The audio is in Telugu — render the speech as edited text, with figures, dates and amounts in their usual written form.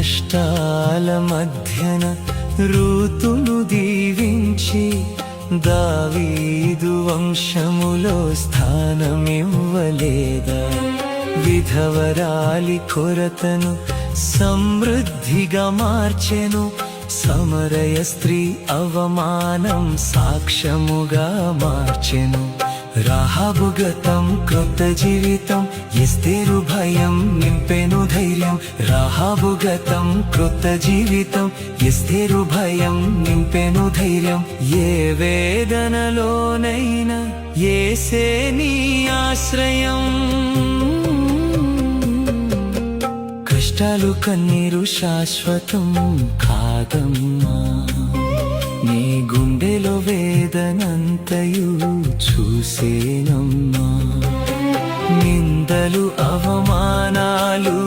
కష్టాల మధ్యన రూతును దీవించి దావీదు వంశములో స్థానమివ్వలేదా? విధవరాలి కొరతను సమృద్ధిగా మార్చెను, సమరయ స్త్రీ అవమానం సాక్ష్యముగా మార్చెను. రాహాబు గతం క్రొత్త జీవితం, ఎస్తేరు భయం నింపెను ధైర్యం. రాహాబు గతం క్రొత్త జీవితం, ఎస్తేరు భయం నింపెను ధైర్యం. ఏ వేదనలోనైనా యేసే నీ ఆశ్రయం. కష్టాలు కన్నీరు శాశ్వతం కాదమ్మా, నీ గుండెలో వేదనంతయు చూసేనమ్మా. నిందలు అవమానాలు